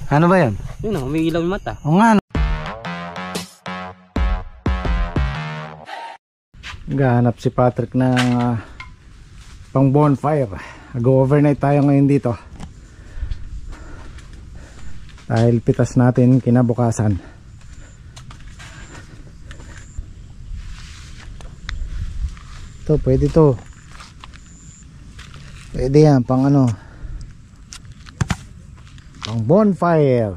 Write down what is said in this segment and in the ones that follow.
Ano ba yan? Yun na, umiilaw yung mata. O nga. Gahanap si Patrick ng pang bonfire. Mag-overnight tayo ngayon dito. Dahil pitas natin kinabukasan. Ito, pwede to. Pwede yan, pang ano, pang bonfire.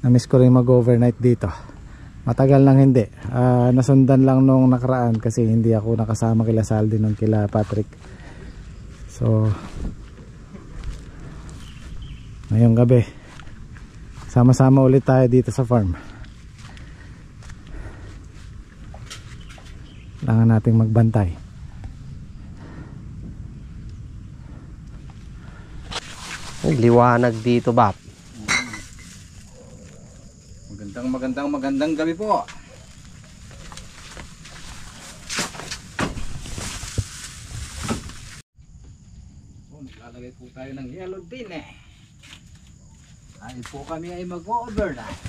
Namiss ko rin mag-overnight dito. Matagal lang hindi. Nasundan lang nung nakaraan kasi hindi ako nakasama kila Saldi nung kila Patrick. So ngayong gabi sama-sama ulit tayo dito sa farm. Kailangan nating magbantay. Liwanag dito, Bap. Magandang gabi po. Naglalagay po tayo ng yellow bean eh. Dahil po kami ay mag-overnight.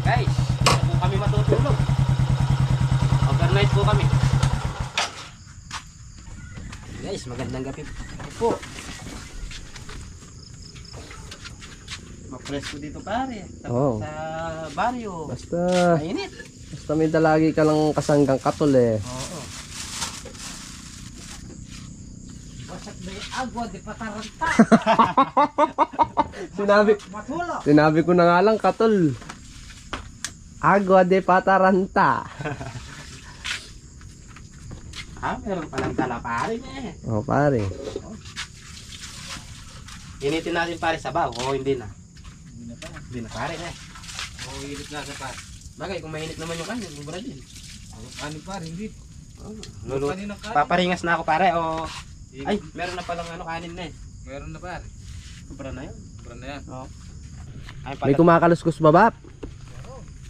Guys, po kami matutulog. Overnight po kami. Guys, magandang gabi po. Mapresko dito pare. Tapos sa baryo. Basta Mainit. basta may dalagi ka lang kasanggang katol eh. Oo. Wasak na yung agwa di pataranta. Matulog. Sinabi ko na nga lang katol. Agua de pataranta. Meron palang tala pare eh. Oh pare. Initin natin pare sabaw. Oo, hindi na. Hindi na pare eh. Oo, init na sa pat. Bagay, kung mainit naman yung kanin, bubra din. Ano pa, hindi. Paparingas na ako pare o... Ay, meron na palang ano kanin na eh. Meron na pare. Bubra na yun. Bra na yan. Oo. Ay, May kumakaluskos ba, Bap?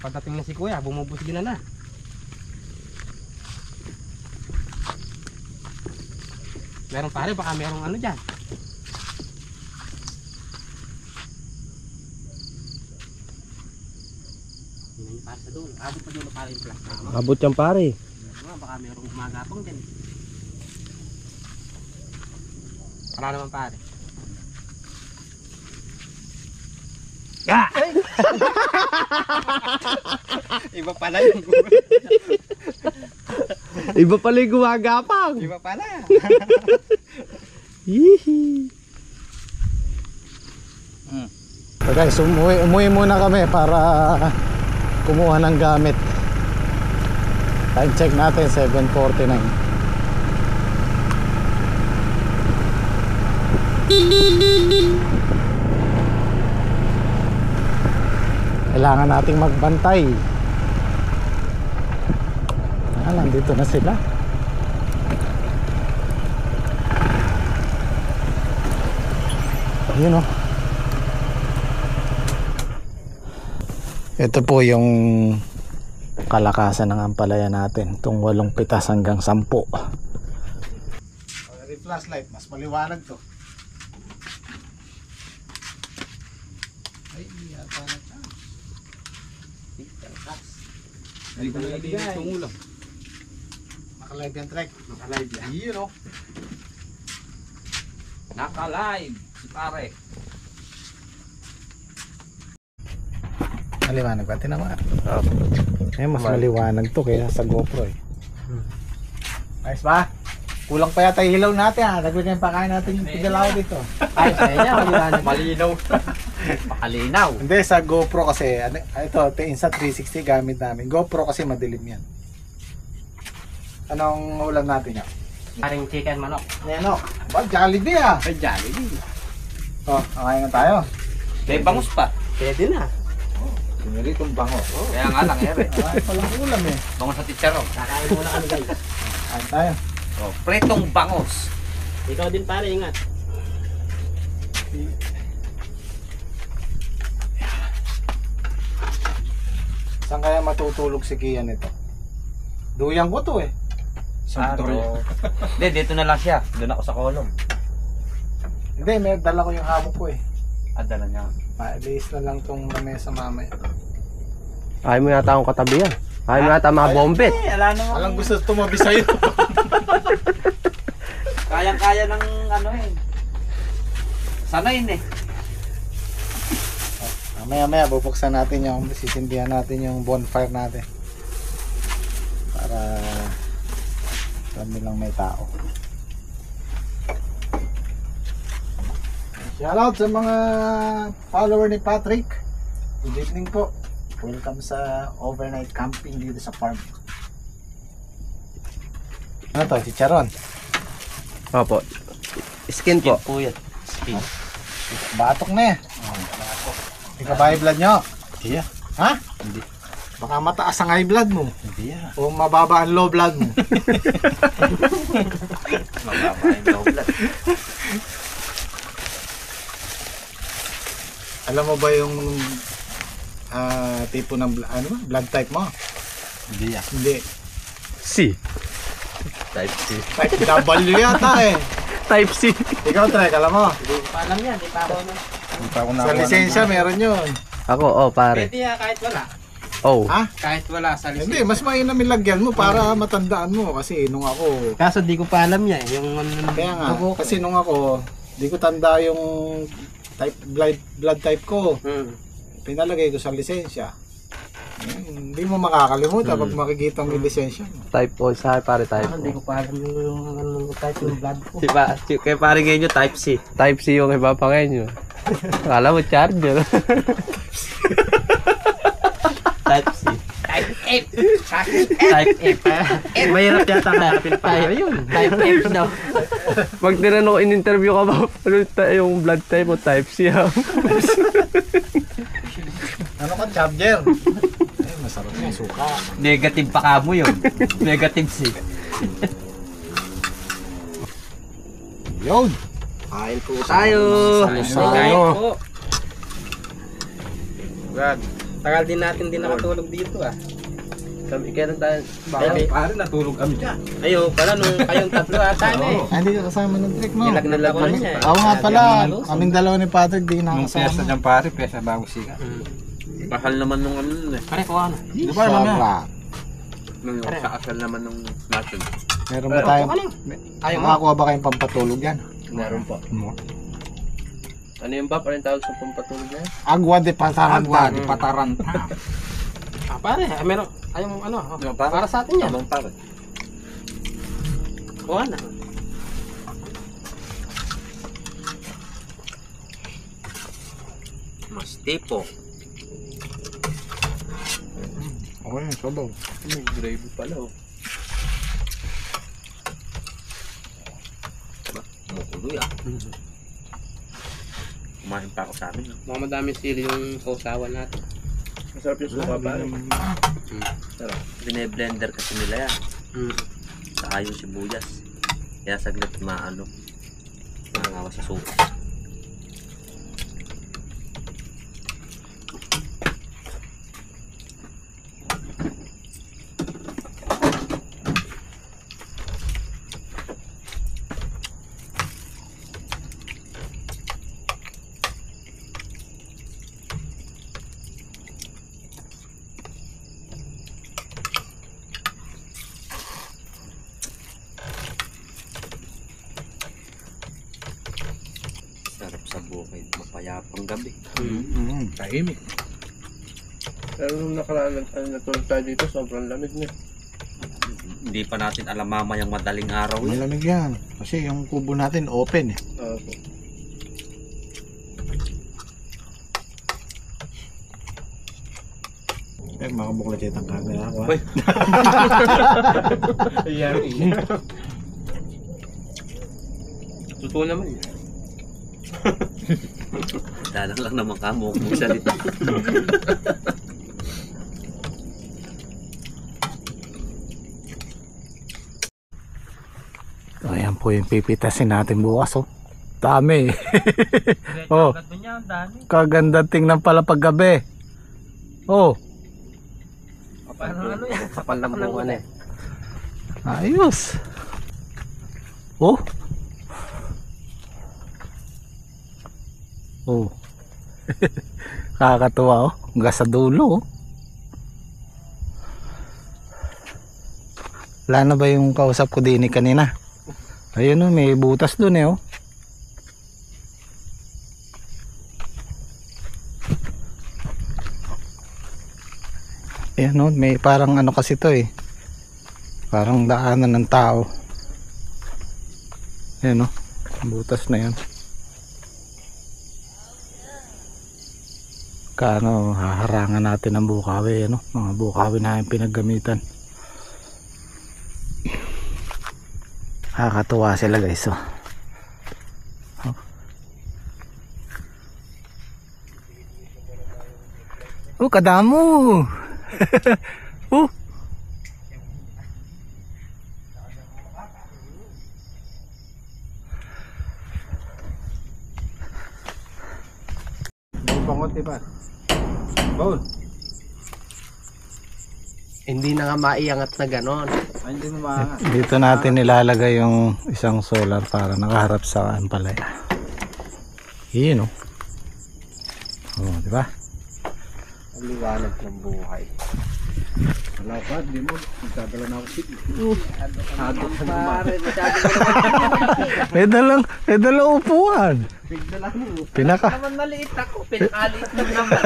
pagdating na si kuya, bumubusig na. Meron pare, baka merong ano dyan. Hindi nyo pare sa dulo. Abot pa dulo pare yung plastic. Abot yan pare. Baka merong gumagapang dyan. Wala naman pare. Ah! Iba pala yung Iba pala yung gumagapang. Iba pala. Hihi. So guys, umuwi muna kami para kumuha ng gamit. Time check natin 7:49. Kailangan nating magbantay. Nandito na sila. Yun o. Ito po yung kalakasan ng ampalaya natin. Itong 8 pitas hanggang 10. Flashlight, mas maliwanag to. Ay, yata na siya. Hindi ko na itong ulam. Naka-live yan, Trek. Naka-live yan. Yun o. Naka-live si pare. Maliwanag ba? Tinamaan. Mas maliwanag to kaya sa GoPro eh. Ayos ba? Kulang pa yata yung hilaw natin ha. Naglagyan pa kaya natin yung tigalaw dito. Ayos na yan. Maliwanag. Malinaw. Makalinaw. Hindi, sa GoPro kasi, ito, Insta 360 gamit namin. GoPro kasi madilim yan. Anong ulam natin yan? Paring chicken manok. Neno. Ba, Jollibee ah. Ay, Jollibee. Oh, kakain na tayo. May bangus pa. Pwede na. Pinili itong bango. Kaya nga lang, ere. Ay, palang ulam eh. Bangus sa titsaro. Kakain muna kami guys. Kain tayo. Oh, pretong bangus. Ikaw din pare, ingat. Saan kaya matutulog si Kian ito? Duyang ko to eh. Hindi, dito na lang siya. Doon ako sa kolong. Hindi, may dala ko yung hamok ko eh. Dala niya. Liis na lang tong lamesa mamaya. Ayaw mo yata akong katabi yan. Ayaw mo yata mga bombet. Ala naman. Alang gusto tumabi sa'yo. Kayang-kaya ng ano eh. Sanayin eh. Maya bubuksan natin yung sisindihan natin yung bonfire natin. Para kami lang may tao. Shoutout sa mga follower ni Patrick. Good evening po. Welcome sa overnight camping dito sa farm. Ano to? Chicharon? Opo. Skin po. Po yan. Skin. Batok na eh. Hindi ka ba high blood nyo? Hindi ah. Ha? Hindi. Baka mataas ang high blood mo. Hindi ah. O mababa ang low blood mo. Mababa yung low blood. Alam mo ba yung tipo ng blood type mo? Hindi ah. Hindi. C. Type C. Type W yata eh. Type C. Ikaw, Trek, alam mo? Hindi ko pa alam yan. Hindi pa ako na. Hindi pa ako sa lisensya, meron yun. Ako, pare. Pwede ah, kahit wala. Oh. Ha? Kahit wala sa lisensya. Hindi, mas mainam ilagyan mo para matandaan mo. Kasi nung ako, Kaso di ko pa alam yan. Yung kaya nga, kasi nung ako, di ko tanda yung type blood type ko. Pinalagay ko sa lisensya. Hindi mo makakalimutan pag makikita mo yung lisensya mo. Type O. Sa pare type Hindi O. ko pa alam yung type ng blood ko. Diba? Kaya pare ngayon nyo type C. Type C yung iba pa ngayon nyo. Akala mo charger. Type C. Type F. Type F. Mahirap yata hanapin pa. Yun. Type F daw. Pag tinanong in-interview ka ba, ano yung blood type mo? Type C ha? Ano ka, charger? Ay, masarap yung suka. Negative pa ka mo yun. Negative C. Yun. Kain po Tayo. Kain po. God. Tagal din natin nakatulog dito ah. Kailan tayo? Pare natulog kami dyan. Ayo, pala nung kayong tatlo ata na eh. Hindi ka kasama ng trick mo. Nilagnalag ko na niya eh. Oo nga pala, kaming dalawa ni Patrick di nakasama. niyang pare, pesa bago sika. Mahal naman nung ano nun eh. Pare, kuha na. Di ba naman yan? Nung sa asal naman nung natin. Meron ba tayo? Ayaw mo? Makakuha ba kayong pampatulog yan? Meron po. Ano yung ba? Parang tawag sa pampatulog na yan? Agua de Pataranta. Agua de Pataranta. Pare, meron. Ayaw mo ano? Para sa atin yan. Tamang pare. Kuha na. Mas tipo. Okay, sabaw. May gravy pala oh. Mukuloy ah. Kumain pa ako sa amin. Mukhang madaming sili yung sausawan natin. Masarap yung suka pare. Sarap. Bine-blender kasi nila yan. Saka yung sibuyas. Kaya saglit maano. Mangawa sa suka. Sarap sa bukid, mapayapang gabi. Tahimik. Pero nung nakaraan natulog tayo dito, sobrang lamig na. Hindi pa natin alam mamayang madaling araw yan. Malamig yan. Kasi yung kubo natin open eh. Opo. Eh, makabuklat ang camera ko. Uy. Ayan. Totoo naman eh. Dalang lang naman ka mo kung salita. Ayan po yung pipitasin natin bukas oh. Dami oh. Kaganda tingnan pala paggabi. Oh. Parang ano yan? Sa panlambungan eh. Ayos. Oh. Oh. Kakatuwa oh. Hanggang sa dulo oh. Wala na ba yung kausap ko din kanina? Ayun oh, may butas dun eh oh. Ayan oh, may parang ano kasi to eh. Parang daanan ng tao. Ayan oh, butas na yan. Kaano haharangan natin ang bukawi ano, mga bukawi na yung pinaggamitan. Nakakatuwa sila guys oh. Oh, kadamo. Oh. Bangot diba? Baul. Hindi na nga maiangat na ganon. Ay, hindi mo maangat. Dito natin nilalagay yung isang solar para nakaharap sa ampalaya. Yun oh. Oh, di ba? Ang liwanag ng buhay. Wala pa, di mo. Magdadala na ako sit. May dalang upuan. Pinaka. Naman maliit ako. Pinakaliit lang naman.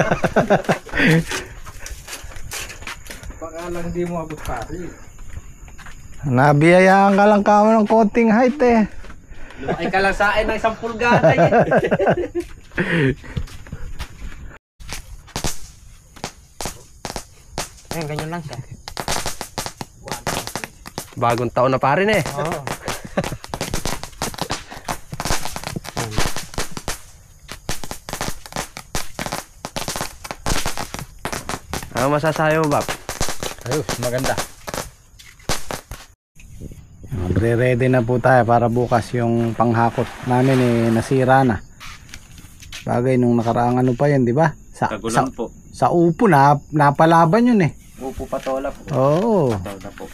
Baka lang di mo abot pari. Nabiyayaan ka lang kamo ng konting height eh. Lumaki ka lang sa akin ng 10 pulgada eh. Ayun, ganyan lang siya. Bagong taon na pa rin eh. Oo. Ano masasayo mo, Bab? Ayos, maganda. Ready na po tayo para bukas yung panghakot namin eh nasira na. Bagay nung nakaraang ano pa yun, di ba? Kagulan po. Sa upo na napalaban yun eh. Upo patola po. Oo. Patola po.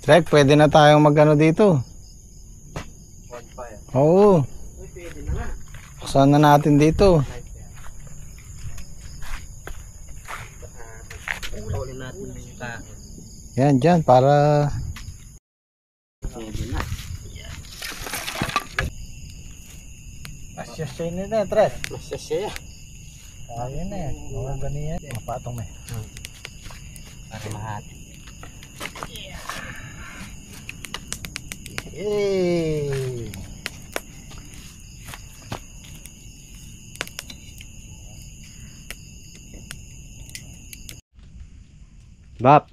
Trek, pwede na tayong magano dito. Oo. Pwede na nga. Buksan na natin dito. Ulawin natin yung kain. Yan, dyan, para... Pwede na. Asyasya na na, Trek. Masyasya. Ayun na yan. Mga ganiyan. Mapatong na. Para lahat. Yay! Bap,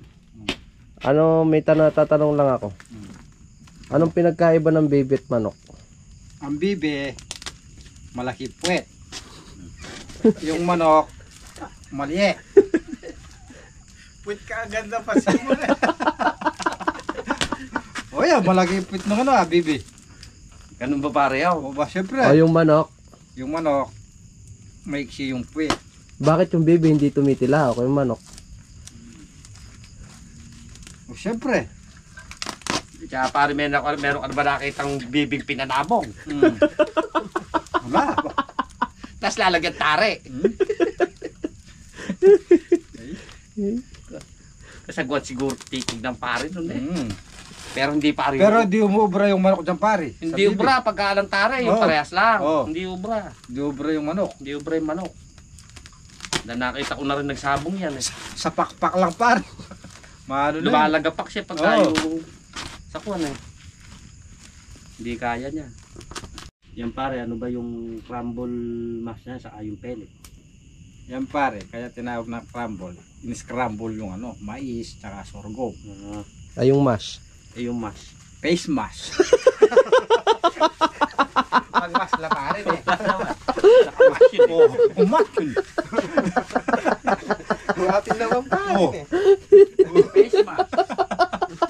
ano, may tatanong lang ako. Anong pinagkaiba ng bibi at manok? Ang bibi, malaki puwet. Yung manok, maliit. Puwit ka agad na pa mo na. O yan, malaki puwet ng ano bibi. Ganun ba pare yaw? O ba, syempre, O yung manok, yung manok, maiksi yung puwet. bakit yung bibi hindi tumitila o yung manok? O syempre. Kaya pare meron ka na ba nakitang bibig pinanabong? Wala. Tapos lalagyan tare. Kasagwan siguro titig ng pare nun eh. Pero hindi pare. Pero di umuubra yung manok dyan pare. hindi ubra pagka ng tare, yung Oo. parehas lang. Oo. Hindi ubra. Di ubra yung manok. Hindi ubra yung manok. Na nakita ko na rin nagsabong yan eh. Sa pakpak lang pare. Maano na. Lumalagapak siya pagka Oo. yung sakuan eh. Hindi kaya niya. Yan pare, ano ba yung crumble mash niya sa yung pellet? Yan pare, kaya tinawag na crumble. In-scramble yung ano, mais, tsaka sorghum. Ay yung mash. Eh yung mash. Face mash. Magmas la pare eh. Naka-mash yun eh. Umak yun. Atin naman pare Oo. eh. Face mash.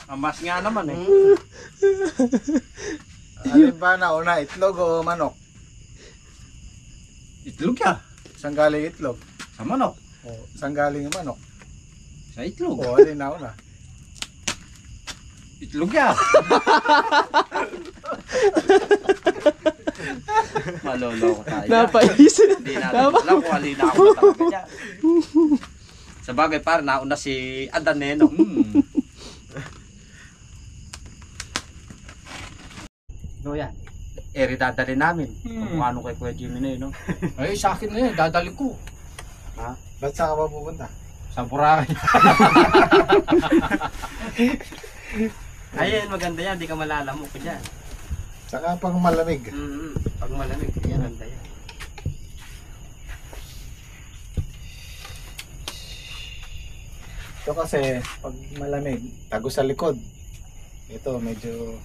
Ang mash nga naman eh. Alin ba na una, itlog o manok? Itlog ya. Saan galing itlog? Sa manok. O, saan galing yung manok? Sa itlog. Oo, alin na una. Itlog yan. Maloloko tayo. Napaisip. Hindi natin alam kung alin na ako na talaga dyan. Sa bagay pare, nauna si Adan eh, no? No yan. Eri dadali namin. Kung ano kay Kuya Jimmy na yun, no? Ay, sa akin na yan. Dadali ko. Ba't saan ka ba pupunta? Sa Boracay. Ayun, maganda yan. Di ka malalamok ko dyan. Saka pang malamig. Pag malamig, maganda yan. Ito kasi, pag malamig, tago sa likod. Ito, medyo...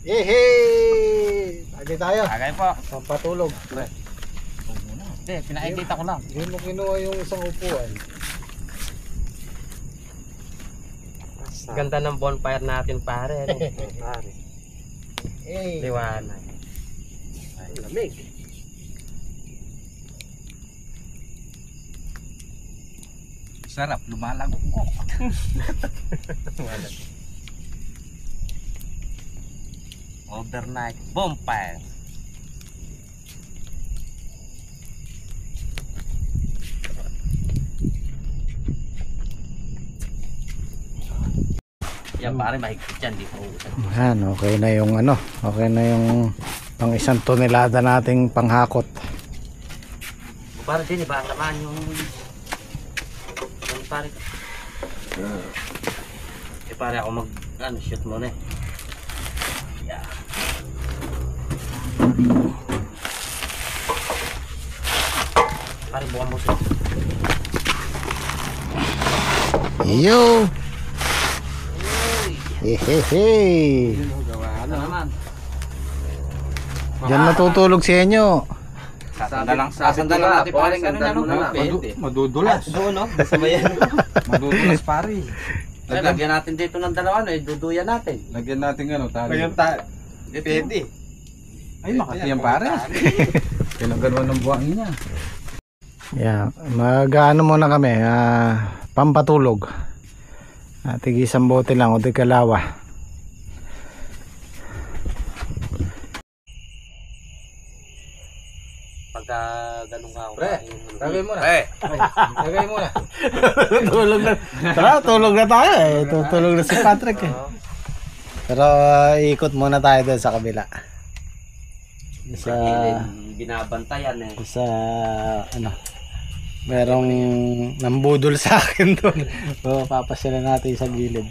Yehey! Lagi tayo. Agay po. Pampatulog. Hindi, pinakikita ko lang. Hindi mo kinuha yung isang upuan. Ganda ng bonfire natin pare. Ano? Pare. Eh, Liwanag. Ay, lamig. Sarap, lumalagok ko. Overnight bonfire. Yan pare, mahigpit yan. Di pa uusan. yan, okay na yung ano. Okay na yung pang 1 tonelada nating panghakot. Pare din, iba naman yung... Yung pare. Eh pare ako mag... Ano, shoot muna eh. Yeah. Pare, bukan mo siya. Yo! Hehehe! Ano naman? Diyan natutulog si Enyo. Sasanda lang natin pare. Ano na? Madudulas. Doon no? Sa bayan. Madudulas pare. Lagyan natin dito ng dalawa no, duduyan natin. Lagyan natin ano, tali. Depende. Ay, makati yan pare. Kinaganoan ng buhangin niya. Yeah, mag-ano muna kami, pampatulog. Tig isang bote lang o di kalawa. Pagka ganun ka ako. Lagay mo na. Lagay mo na. Tulog na. Tara, tulog na tayo eh. Tutulog na si Patrick eh. Pero ikot muna tayo doon sa kabila. Sa binabantayan eh. sa ano. Merong nambudol sa akin doon. So papasyalan natin sa gilid.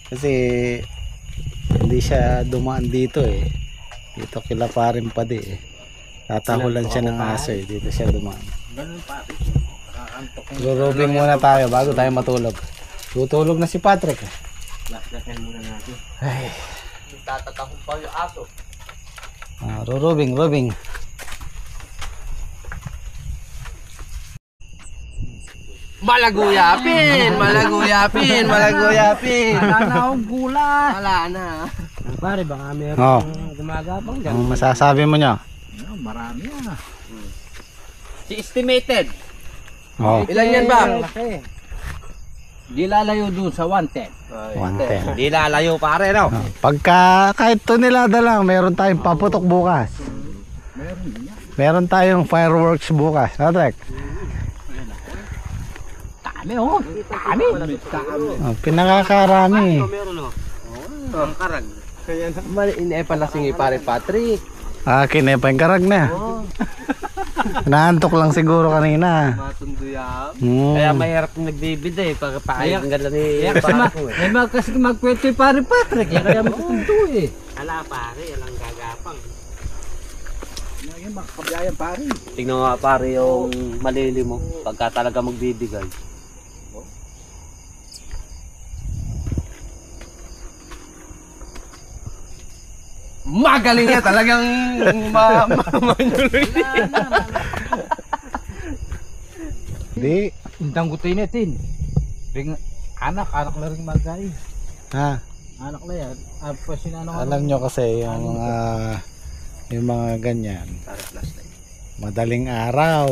Kasi hindi siya dumaan dito eh. Dito kila parin pa di eh. Tatahulan siya ng aso eh. Dito siya dumaan. Ganun pare. Rurubing muna tayo bago tayo matulog. Tutulog na si Patrick eh. Last-lasan muna natin. Ay, Tatatahong pa yung aso. rubing. Malaguyapin! Malaguyapin! Malaguyapin! Wala na akong gula. Wala na. Pare, baka meron Oh. gumagapang dyan. Ang masasabi mo niya? Marami yan. Si estimated. Oh, Ilan yan ba? Di lalayo doon sa 110. 110. Di lalayo pare, no? Oh, pagka kahit tonelada lang, meron tayong paputok bukas. Meron tayong fireworks bukas. Patrick? Dami oh. Dami. Oh, pinakakarami. Meron o. Ang karag. Maliin pala singi pare Patrick. Akin eh, pangkarag na. Naantok lang siguro kanina. Matunduyap. Kaya Hmm. mahirap yung nagbibida eh. Pagkapahinggan lang ni Kasi kasi magkwento yung pare Patrick. Kaya matutundo eh. Ala pare, alang gagapang. Yan, makakabiyayan pare. Tingnan nga pare yung malili mo. Pagka talaga magbibigay. Magaling yan talagang Di. Indang gutin natin. Anak na rin magay. Ha, Anak na yan. Pa sinano alam nyo kasi yung mga ganyan. Madaling araw.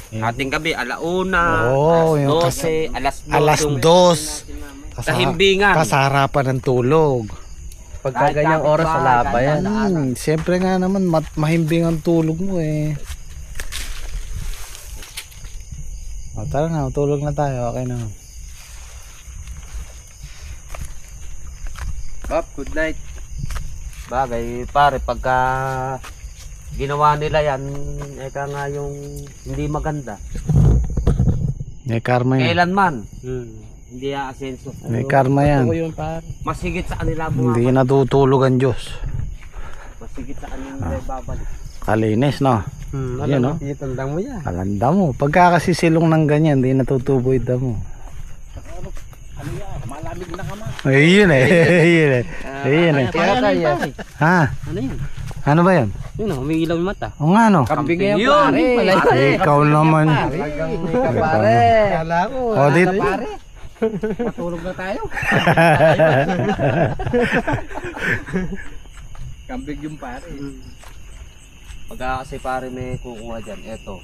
Ating gabi, alauna, Oo, yung alas 12, alas yung 2. kahimbingan. Kasarapan ng tulog. Pagka ganyang oras, wala pa yan. Siyempre nga naman, mahimbing ang tulog mo eh. O, tara na, tulog na tayo. Okay na. Bob, good night. Bagay, pare, pagka ginawa nila yan, eka nga yung hindi maganda. May karma yan. Kailanman, hindi aasenso. May karma yan. Yun, pare. Masigit sa kanila Hindi bumabalik. natutulog ang Diyos. Masigit sa kanila babalik. Kalinis, no? Yan, no? Itandang mo yan. Alanda mo. Pagka kasi silong ng ganyan, hindi natutubo yung damo. Malamig na kama. Ayun eh. Ayun eh. Ayun eh. Kaya. Ha? Ano yun? Ano ba yan? Yun o, umiilaw yung mata. O nga, no? Kambing yan, yun. pare. Ikaw naman. Pare. Kala ko. O, dito. Pare. Matulog na tayo. Kambig yung pare. Pagka kasi pare may kukuha dyan, eto,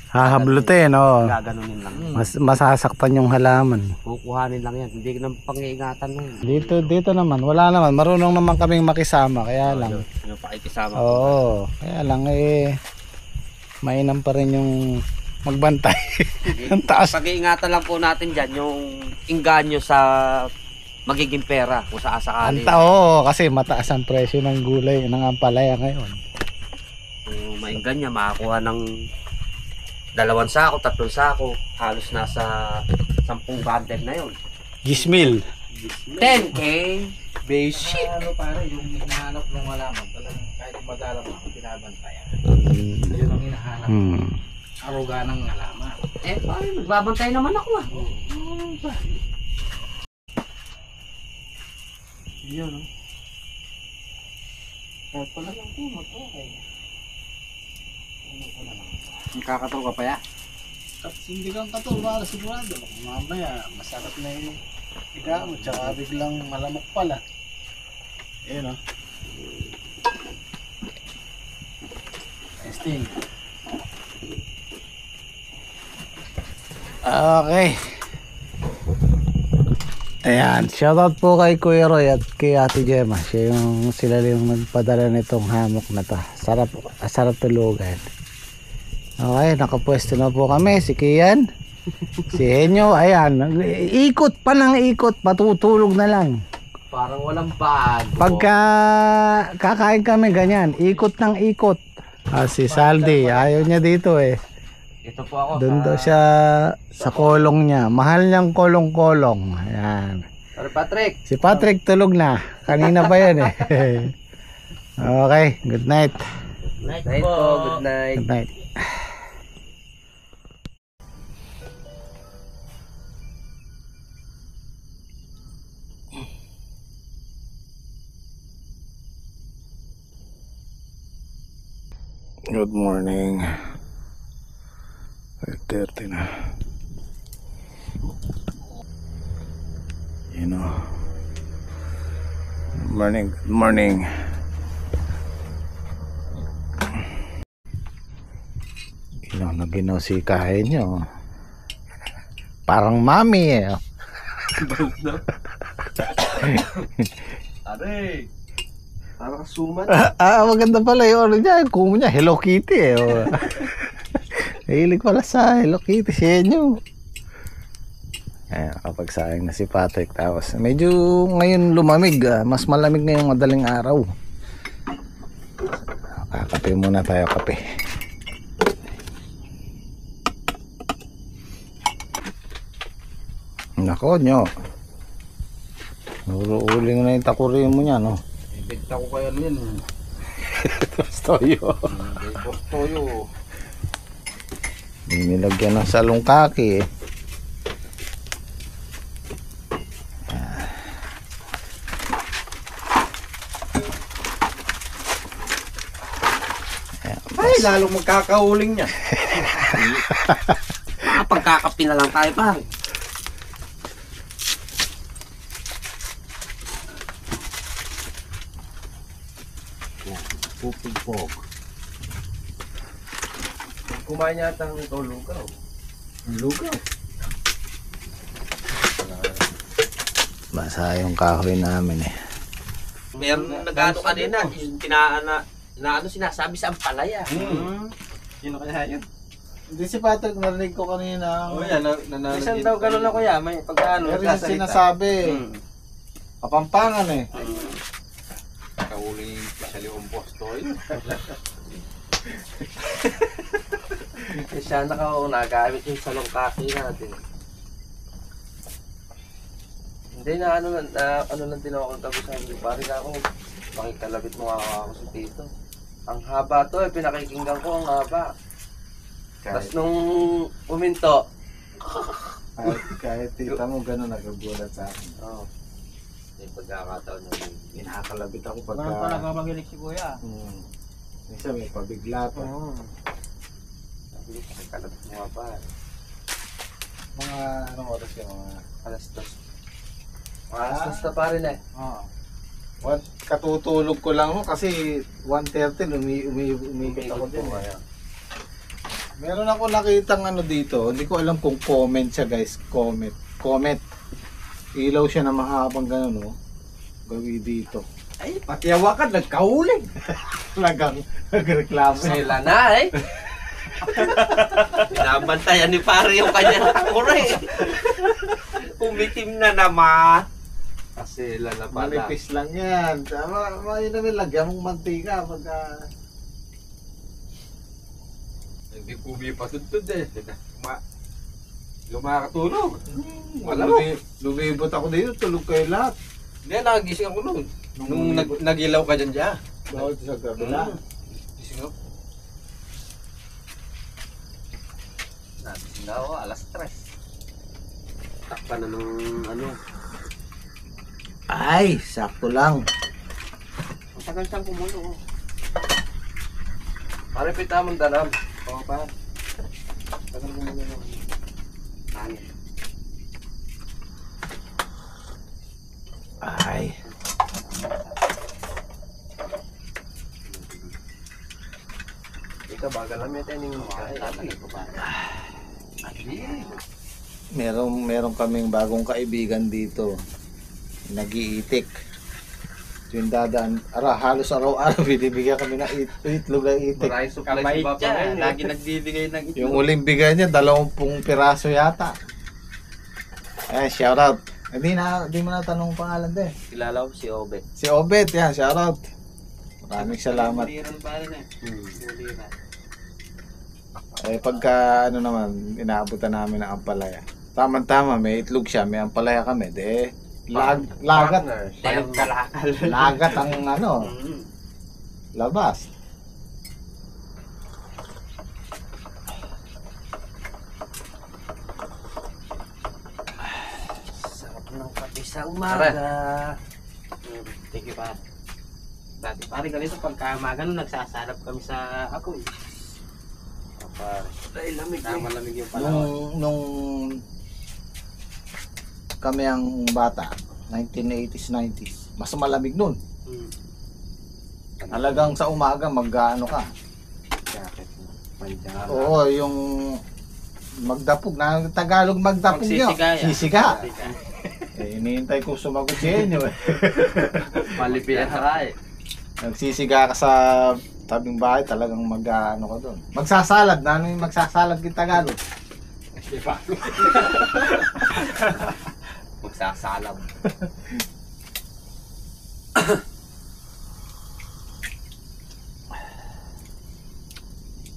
Hahablutin, no? gaganunin lang. Masasaktan yung halaman. Kukuhanin lang yan, hindi nang pang-iingatan mo. Dito naman, wala naman. Marunong naman kaming makisama, kaya lang. Yung pakikisama. Oo, kaya lang mainam pa rin yung magbantay. Ang taas. Pag-iingatan lang po natin dyan yung inganyo sa magiging pera kung saasakali. Oo, kasi mataas ang presyo ng gulay, ng ampalaya ngayon. Kung mainggan niya, makakuha ng 2 sako, 3 sako, halos nasa 10 bundle na yun. Gismil. 10K basic. Ano pare, yung hinahanap ng malaman, talagang kahit madalang ako, binabantayan. Yun ang hinahanap. Aruga ng halaman. Eh, pare, magbabantay naman ako ah. Yun, no? Kahit pala lang kumot, okay. Kakataw ka pa ya? Hindi kang para sigurado. Mamaya, masarap na yung higa mo, tsaka biglang malamok pala. Ayun, o. Testing. Okay. Ayan, shoutout po kay Kuya Roy at kay Ate Gemma. Sila yung nagpadala nitong hammock na to. Sarap tulugan. Okay, nakapwesto na po kami. Si Kian, si Henyo, ayan. Ikot pa ng ikot, patutulog na lang. Parang walang bago. Pagka kakain kami ganyan, ikot ng ikot. Si Saldi, ayaw niya dito eh. Ito po ako. Doon daw siya sa kolong niya. Mahal niyang kolong-kolong. Ayan. Sorry, Patrick. Si Patrick tulog na. Kanina pa yan eh. Okay, good night. Night Night po, good night. Good night. Good morning. 5:30 na. You know. Good morning. Good morning. Ginaw si kain nyo. Parang mami eh. Aray! Parang suman. Maganda pala yung ano niya. Yung kumo niya, Hello Kitty eh. Hilig pala sa Hello Kitty siya nyo. Ayan, kapag sayang na si Patrick. Tapos medyo ngayon lumamig. Mas malamig ngayong madaling araw. Kakape muna tayo, kape. Nako nyo. Uling na yung takurin mo niya, no? Ibigta ko kaya yun. Toyo. Toyo. Nilagyan ng salungkaki eh. Ay, lalong magkakauling niya. Pagkakapi na lang tayo pa. Pupigpog. Kumain yata ng ito, lugaw. Lugaw. Basa yung kahoy namin eh. Meron nag-ano kanina, sinasabi sa ampalaya. Sino kaya yun? Hindi si Patrick, narinig ko kanina. Oo yan, nananaginip. Isang daw gano'n na kuya, may pagkaano. Pero yung sinasabi, Kapampangan eh. Kauling special yung postoy. Siya nakauna, gamit yung salong kaki natin. Hindi na ano lang tinawag tapos sabi, pare na ako, makikalabit mo ako si Tito. Ang haba to, pinakikinggan ko ang haba. Tapos nung uminto, kahit tita mo gano'n nagagulat sa akin. oh, May pagkakataon na yun. Inakalabit ako Ganun pala pagka... kapag si Kuya. Minsan may pabigla pa. sabi ko, makikalabit mo haba. Mga anong oras yung mga... Alas 2. Alas 2 na pa rin eh. Oo. Katutulog ko lang ho kasi 1:30 umikot ako din. Meron ako nakitang ano dito, hindi ko alam kung comment siya guys, comment. Ilaw siya na mahabang gano'n no. Gawi dito. Ay, pati hawakan, nagkauling. Talagang nagreklamo. Sila na eh. Binabantayan ni pare yung kanyang takore. Umitim na naman. Kasi sila na pala. Manipis lang yan. Yun na nilagyan mong mantika pagka... Hindi kubi pa tutod eh. Lumakatulog. Wala lumibot ako dito, tulog kayo lahat. Hindi, nakagising ako noon. Nung nagilaw ka dyan dyan. Bawat sa kabila. Gising ako. Nagising na ako, alas 3. Takpa na ng ano. Ay, sakto lang. Ang tagal siyang kumulo. Pare, pita mong dalam. Oo pa. Tagal kumulo naman. Hangin. Ay. Ikaw, bagal namin tayo ng Meron kaming bagong kaibigan dito. Nag-iitik. Yung dadaan, halos araw-araw binibigyan kami ng itlog na itik. Maraming supply Kabait sa siya, baba lagi nagbibigay ng itlog. Yung uling bigay niya, 20 piraso yata. Shout out. Hindi mo na tanong pangalan din. Kilala ko si Obet. Si Obet, yan, shout out. Maraming salamat. Buliran pa rin eh. Buliran. Pagka ano naman, inaabutan namin ng ampalaya. Tama-tama, may itlog siya, may ampalaya kami. Lagat. Tayong kalakal. Lagat ang ano, labas. Sarap ng kape sa umaga. Thank you pa. Dati pare ganito pagka magano nagsasalap kami sa ako eh. Ay, lamig eh. Malamig yung panahon. Nung kami ang bata, 1980s, 90s, mas malamig nun. Talagang sa umaga mag-ano ka. Jacket mo. Panjara. Oo, yung magdapog, na Tagalog magdapog yun. Sisiga. Hinihintay ko sumagot siya inyo eh. Malipian ka eh. Nagsisiga ka sa tabing bahay, talagang mag-ano ka doon. Magsasalad, na ano yung magsasalad yung Tagalog? Magsasalam.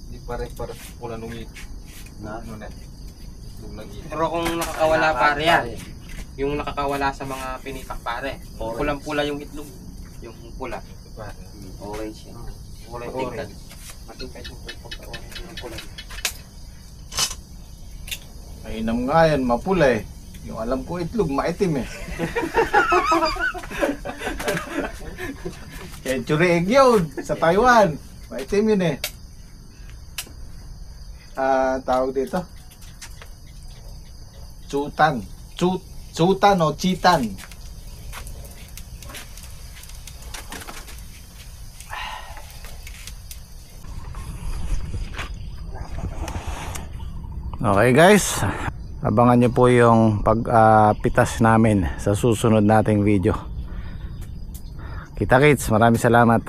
Hindi pare-pare pula nung ano na. Nung nag-iit. Pero kung nakakawala pare yan, yung nakakawala sa mga pinitak pare, pulang-pula yung itlog. Yung pula. Orange yan. Orange. Matingkad yung pagka-orange yung pula. Mainam nga yan, mapula eh. Yung alam ko itlog, maitim eh. Century egg yun, sa Taiwan. Maitim yun eh. Tawag dito? Chutan. Chutan o chitan. Okay guys, abangan nyo po yung pagpitas namin sa susunod nating video. Kita kits, maraming salamat.